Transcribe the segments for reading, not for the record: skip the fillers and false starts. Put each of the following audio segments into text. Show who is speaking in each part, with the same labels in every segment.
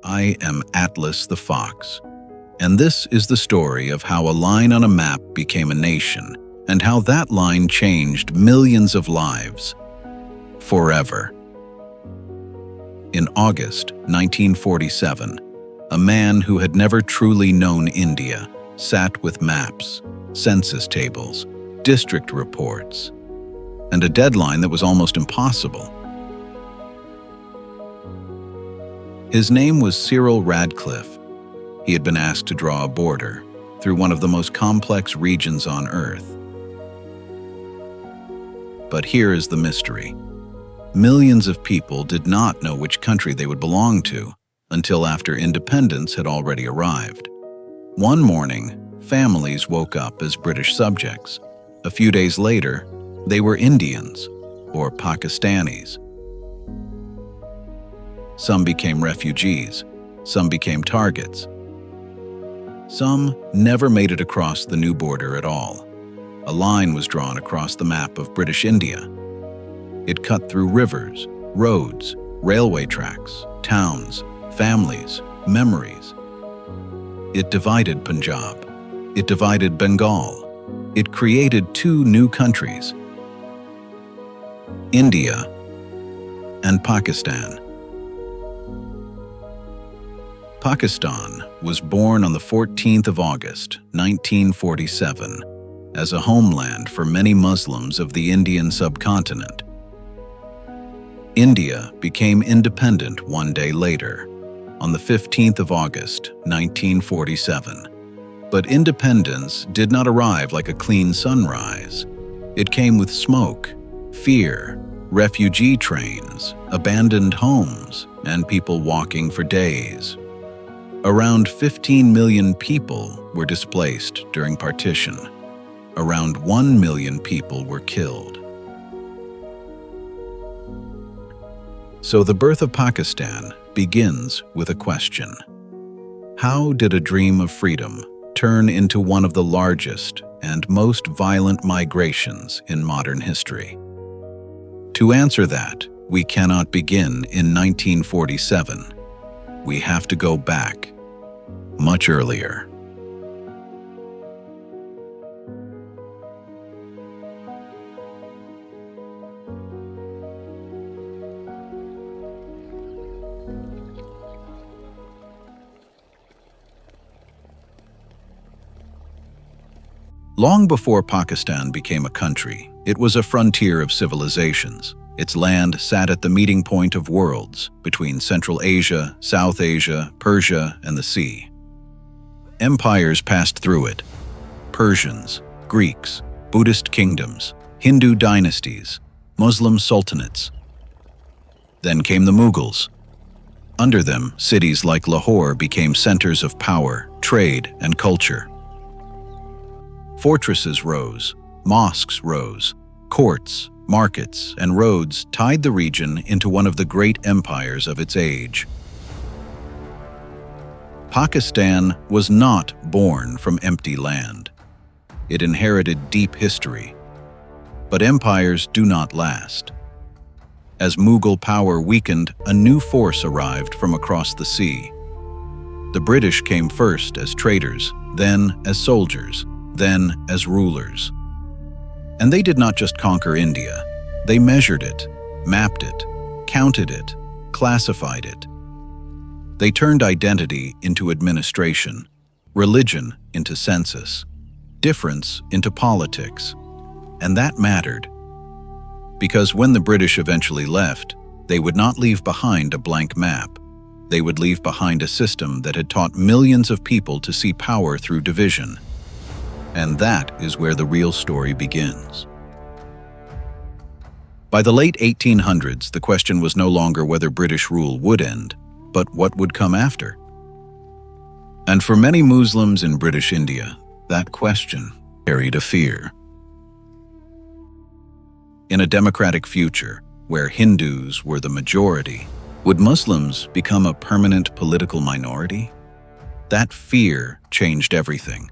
Speaker 1: I am Atlas the Fox, and this is the story of how a line on a map became a nation, and how that line changed millions of lives forever. In August 1947, a man who had never truly known India sat with maps, census tables, district reports, and a deadline that was almost impossible. His name was Cyril Radcliffe. He had been asked to draw a border through one of the most complex regions on Earth. But here is the mystery. Millions of people did not know which country they would belong to until after independence had already arrived. One morning, families woke up as British subjects. A few days later, they were Indians or Pakistanis. Some became refugees, some became targets. Some never made it across the new border at all. A line was drawn across the map of British India. It cut through rivers, roads, railway tracks, towns, families, memories. It divided Punjab. It divided Bengal. It created two new countries, India and Pakistan. Pakistan was born on the 14th of August, 1947, as a homeland for many Muslims of the Indian subcontinent. India became independent one day later, on the 15th of August, 1947. But independence did not arrive like a clean sunrise. It came with smoke, fear, refugee trains, abandoned homes, and people walking for days. Around 15 million people were displaced during partition. Around 1 million people were killed. So the birth of Pakistan begins with a question. How did a dream of freedom turn into one of the largest and most violent migrations in modern history? To answer that, we cannot begin in 1947. We have to go back much earlier. Long before Pakistan became a country, it was a frontier of civilizations. Its land sat at the meeting point of worlds between Central Asia, South Asia, Persia, and the sea. Empires passed through it. Persians, Greeks, Buddhist kingdoms, Hindu dynasties, Muslim sultanates. Then came the Mughals. Under them, cities like Lahore became centers of power, trade, and culture. Fortresses rose, mosques rose, courts, markets, and roads tied the region into one of the great empires of its age. Pakistan was not born from empty land. It inherited deep history. But empires do not last. As Mughal power weakened, a new force arrived from across the sea. The British came first as traders, then as soldiers, then as rulers. And they did not just conquer India. They measured it, mapped it, counted it, classified it. They turned identity into administration, religion into census, difference into politics. And that mattered. Because when the British eventually left, they would not leave behind a blank map. They would leave behind a system that had taught millions of people to see power through division. And that is where the real story begins. By the late 1800s, the question was no longer whether British rule would end, but what would come after. And for many Muslims in British India, that question carried a fear. In a democratic future, where Hindus were the majority, would Muslims become a permanent political minority? That fear changed everything.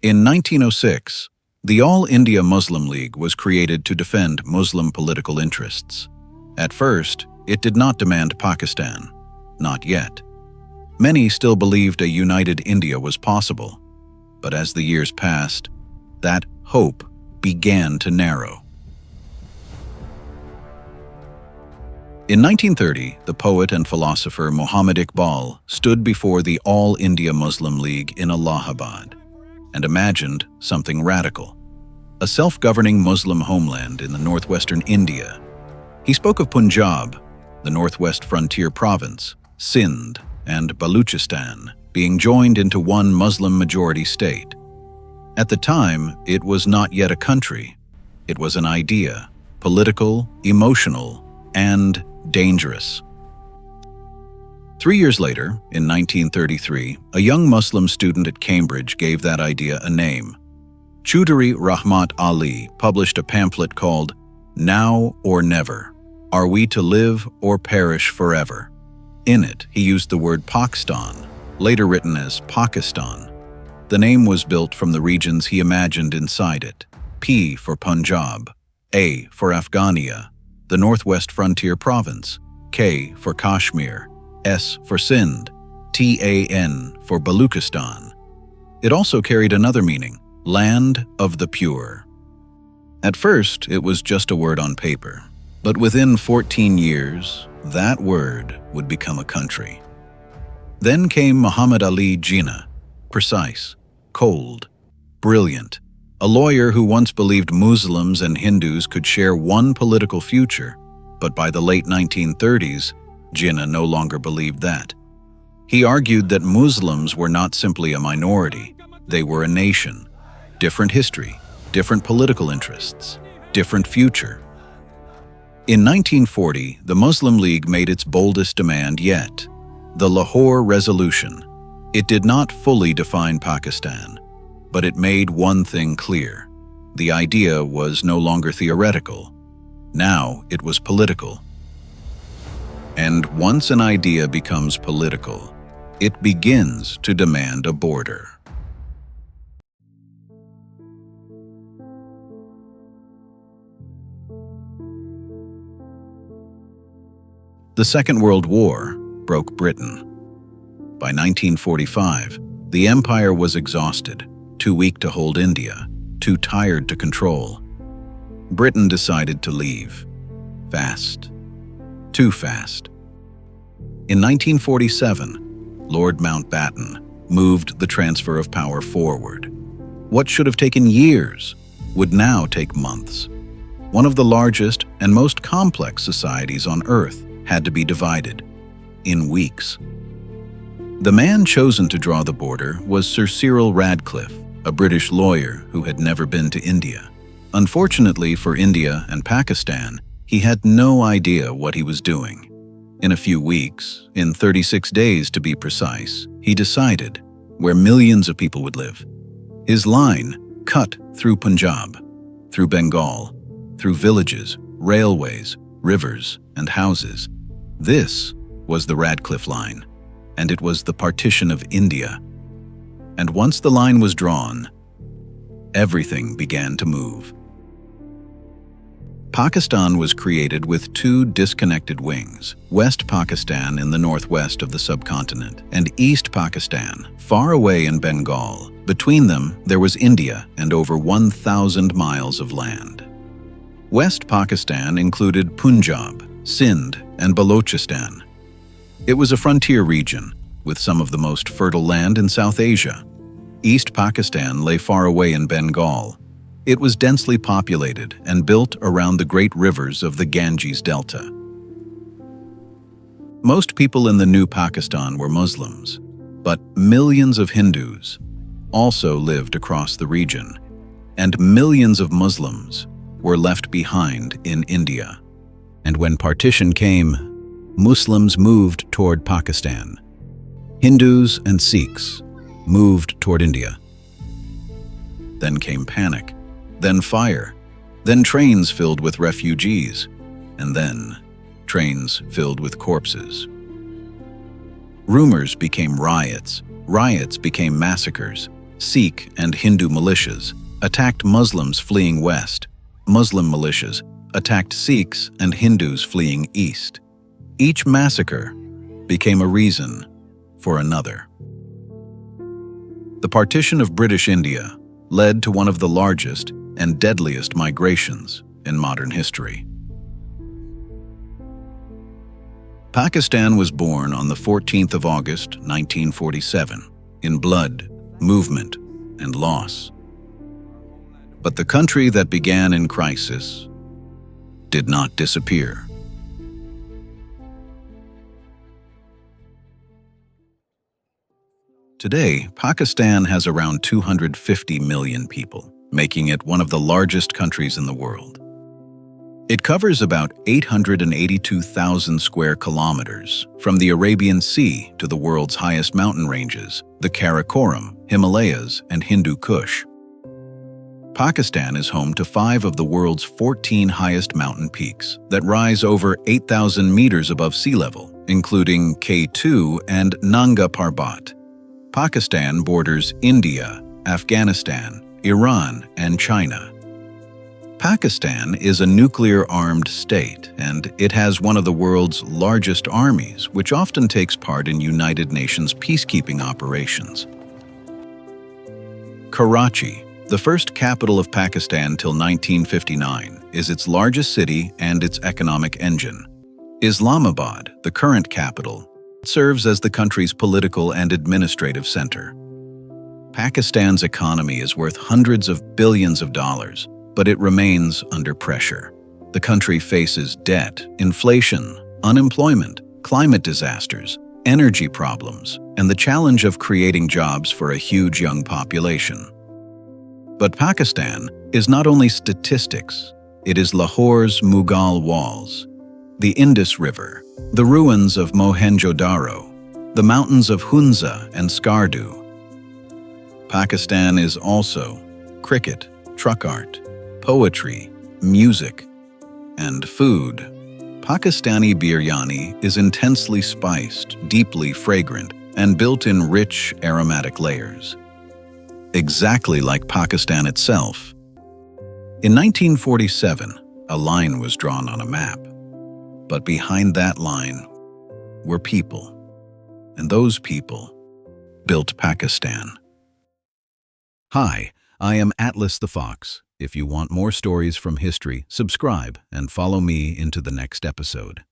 Speaker 1: In 1906, the All India Muslim League was created to defend Muslim political interests. At first, it did not demand Pakistan. Not yet. Many still believed a united India was possible, but as the years passed, that hope began to narrow. In 1930, the poet and philosopher Muhammad Iqbal stood before the All India Muslim League in Allahabad and imagined something radical: a self-governing Muslim homeland in the northwestern India. He spoke of Punjab, the northwest frontier province, Sindh, and Baluchistan being joined into one Muslim-majority state. At the time, it was not yet a country. It was an idea, political, emotional, and dangerous. 3 years later, in 1933, a young Muslim student at Cambridge gave that idea a name. Chaudhry Rahmat Ali published a pamphlet called "Now or Never: Are We to Live or Perish Forever?" In it, he used the word Pakistan, later written as Pakistan. The name was built from the regions he imagined inside it: P for Punjab, A for Afghania, the northwest frontier province, K for Kashmir, S for Sindh, TAN for Baluchistan. It also carried another meaning: land of the pure. At first, it was just a word on paper, but within 14 years, that word would become a country. Then came Muhammad Ali Jinnah, precise, cold, brilliant, a lawyer who once believed Muslims and Hindus could share one political future, but by the late 1930s, Jinnah no longer believed that. He argued that Muslims were not simply a minority, they were a nation, different history, different political interests, different future. In 1940, the Muslim League made its boldest demand yet: the Lahore Resolution. It did not fully define Pakistan, but it made one thing clear: the idea was no longer theoretical. Now it was political. And once an idea becomes political, it begins to demand a border. The Second World War broke Britain. By 1945, the empire was exhausted, too weak to hold India, too tired to control. Britain decided to leave. Fast. Too fast. In 1947, Lord Mountbatten moved the transfer of power forward. What should have taken years would now take months. One of the largest and most complex societies on Earth had to be divided in weeks. The man chosen to draw the border was Sir Cyril Radcliffe, a British lawyer who had never been to India. Unfortunately for India and Pakistan, he had no idea what he was doing. In a few weeks, in 36 days to be precise, he decided where millions of people would live. His line cut through Punjab, through Bengal, through villages, railways, rivers, and houses. This was the Radcliffe Line, and it was the Partition of India. And once the line was drawn, everything began to move. Pakistan was created with two disconnected wings: West Pakistan in the northwest of the subcontinent, and East Pakistan, far away in Bengal. Between them, there was India and over 1,000 miles of land. West Pakistan included Punjab, Sindh, and Balochistan. It was a frontier region, with some of the most fertile land in South Asia. East Pakistan lay far away in Bengal. It was densely populated and built around the great rivers of the Ganges Delta. Most people in the new Pakistan were Muslims, but millions of Hindus also lived across the region, and millions of Muslims were left behind in India. And when partition came, Muslims moved toward Pakistan. Hindus and Sikhs moved toward India. Then came panic, then fire, then trains filled with refugees, and then trains filled with corpses. Rumors became riots, riots became massacres. Sikh and Hindu militias attacked Muslims fleeing west. Muslim militias attacked Sikhs and Hindus fleeing east. Each massacre became a reason for another. The Partition of British India led to one of the largest and deadliest migrations in modern history. Pakistan was born on the 14th of August, 1947, in blood, movement, and loss. But the country that began in crisis did not disappear. Today, Pakistan has around 250 million people, making it one of the largest countries in the world. It covers about 882,000 square kilometers, from the Arabian Sea to the world's highest mountain ranges, the Karakoram, Himalayas, and Hindu Kush. Pakistan is home to 5 of the world's 14 highest mountain peaks that rise over 8,000 meters above sea level, including K2 and Nanga Parbat. Pakistan borders India, Afghanistan, Iran, and China. Pakistan is a nuclear-armed state, and it has one of the world's largest armies, which often takes part in United Nations peacekeeping operations. Karachi, the first capital of Pakistan till 1959, is its largest city and its economic engine. Islamabad, the current capital, serves as the country's political and administrative center. Pakistan's economy is worth hundreds of billions of dollars, but it remains under pressure. The country faces debt, inflation, unemployment, climate disasters, energy problems, and the challenge of creating jobs for a huge young population. But Pakistan is not only statistics, it is Lahore's Mughal walls, the Indus River, the ruins of Mohenjo-daro, the mountains of Hunza and Skardu. Pakistan is also cricket, truck art, poetry, music, and food. Pakistani biryani is intensely spiced, deeply fragrant, and built in rich, aromatic layers. Exactly like Pakistan itself. In 1947, a line was drawn on a map. But behind that line were people, and those people built Pakistan. Hi, I am Atlas the Fox. If you want more stories from history, subscribe and follow me into the next episode.